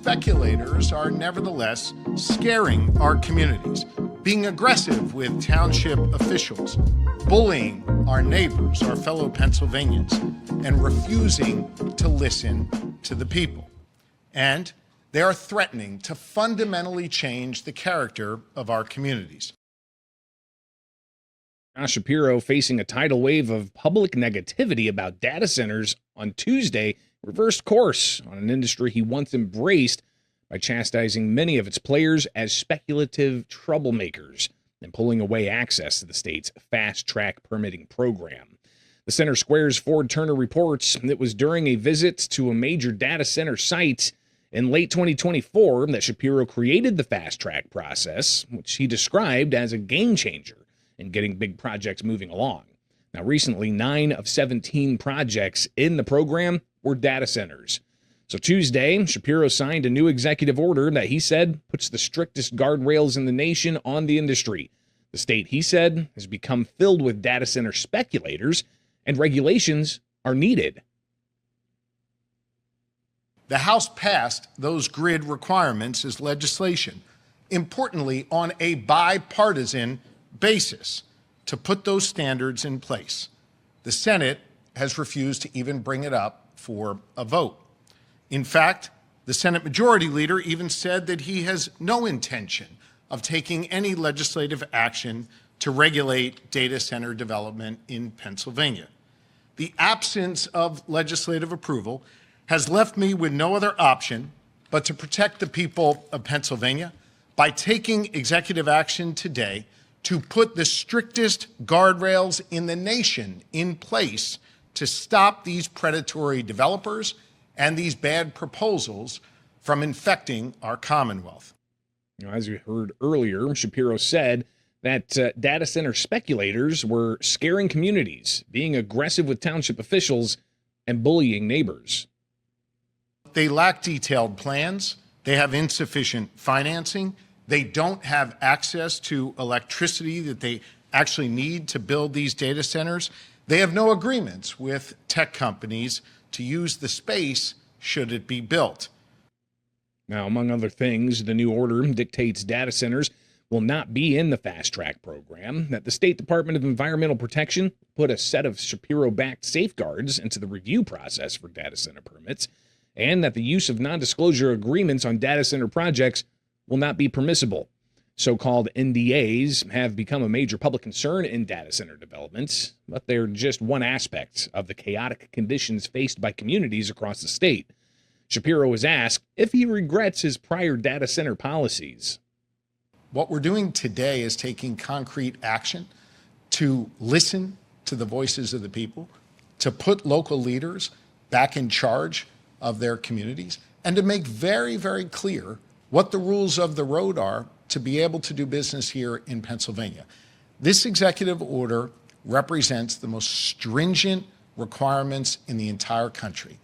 speculators are nevertheless scaring our communities, being aggressive with township officials, bullying our neighbors, our fellow Pennsylvanians, and refusing to listen to the people. And they are threatening to fundamentally change the character of our communities. Josh Shapiro, facing a tidal wave of public negativity about data centers on Tuesday, reversed course on an industry he once embraced by chastising many of its players as speculative troublemakers and pulling away access to the state's fast-track permitting program. The Center Square's Ford Turner reports it was during a visit to a major data center site in late 2024 that Shapiro created the fast-track process, which he described as a game-changer in getting big projects moving along. Now, recently, 9 of 17 projects in the program were data centers. So Tuesday, Shapiro signed a new executive order that he said puts the strictest guardrails in the nation on the industry. The state, he said, has become filled with data center speculators, and regulations are needed. The House passed those grid requirements as legislation, importantly on a bipartisan basis, to put those standards in place. The Senate has refused to even bring it up for a vote. In fact, the Senate Majority Leader even said that he has no intention of taking any legislative action to regulate data center development in Pennsylvania. The absence of legislative approval has left me with no other option but to protect the people of Pennsylvania by taking executive action today to put the strictest guardrails in the nation in place to stop these predatory developers and these bad proposals from infecting our Commonwealth. As you heard earlier, Shapiro said that data center speculators were scaring communities, being aggressive with township officials, and bullying neighbors. They lack detailed plans. They have insufficient financing. They don't have access to electricity that they actually need to build these data centers. They have no agreements with tech companies to use the space should it be built. Now, among other things, the new order dictates data centers will not be in the fast track program, that the State Department of Environmental Protection put a set of Shapiro-backed safeguards into the review process for data center permits, and that the use of non-disclosure agreements on data center projects will not be permissible. So-called NDAs have become a major public concern in data center developments, but they're just one aspect of the chaotic conditions faced by communities across the state. Shapiro was asked if he regrets his prior data center policies. What we're doing today is taking concrete action to listen to the voices of the people, to put local leaders back in charge of their communities, and to make very, very clear what the rules of the road are to be able to do business here in Pennsylvania. This executive order represents the most stringent requirements in the entire country.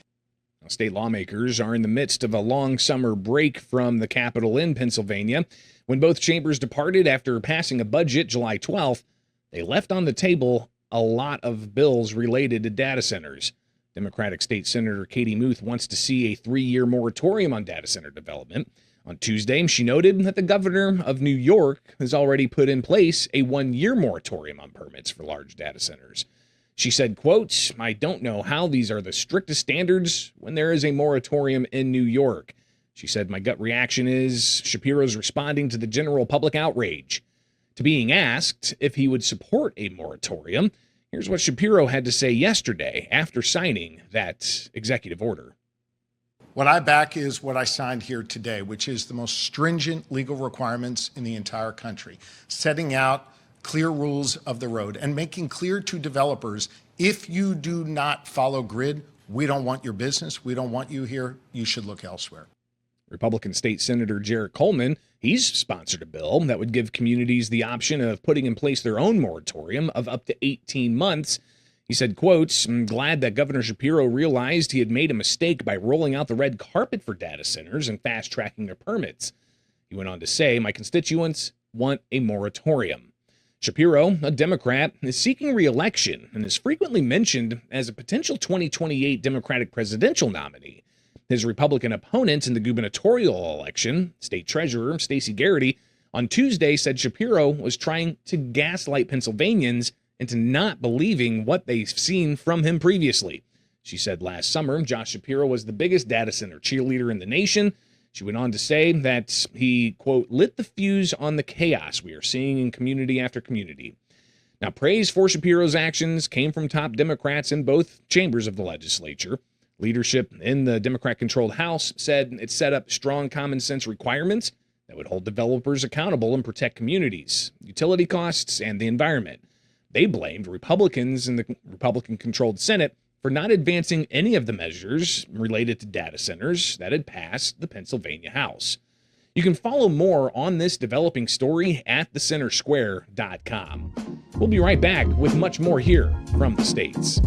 State lawmakers are in the midst of a long summer break from the Capitol in Pennsylvania. When both chambers departed after passing a budget July 12th, they left on the table a lot of bills related to data centers. Democratic State Senator Katie Muth wants to see a 3-year moratorium on data center development. On Tuesday, she noted that the governor of New York has already put in place a 1-year moratorium on permits for large data centers. She said, quote, "I don't know how these are the strictest standards when there is a moratorium in New York." She said, "My gut reaction is Shapiro's responding to the general public outrage." To being asked if he would support a moratorium, here's what Shapiro had to say yesterday after signing that executive order. What I back is what I signed here today, which is the most stringent legal requirements in the entire country, setting out clear rules of the road and making clear to developers, if you do not follow grid, we don't want your business, we don't want you here, you should look elsewhere. Republican State Senator Jarrett Coleman, he's sponsored a bill that would give communities the option of putting in place their own moratorium of up to 18 months. He said, quote, "I'm glad that Governor Shapiro realized he had made a mistake by rolling out the red carpet for data centers and fast-tracking their permits." He went on to say, "My constituents want a moratorium." Shapiro, a Democrat, is seeking re-election and is frequently mentioned as a potential 2028 Democratic presidential nominee. His Republican opponent in the gubernatorial election, State Treasurer Stacey Garrity, on Tuesday said Shapiro was trying to gaslight Pennsylvanians into not believing what they've seen from him previously. She said last summer Josh Shapiro was the biggest data center cheerleader in the nation. She went on to say that he, quote, lit the fuse on the chaos we are seeing in community after community. Now, praise for Shapiro's actions came from top Democrats in both chambers of the legislature. Leadership in the Democrat-controlled House said it set up strong common sense requirements that would hold developers accountable and protect communities, utility costs, and the environment. They blamed Republicans in the Republican-controlled Senate for not advancing any of the measures related to data centers that had passed the Pennsylvania House. You can follow more on this developing story at thecentersquare.com. We'll be right back with much more here from the States.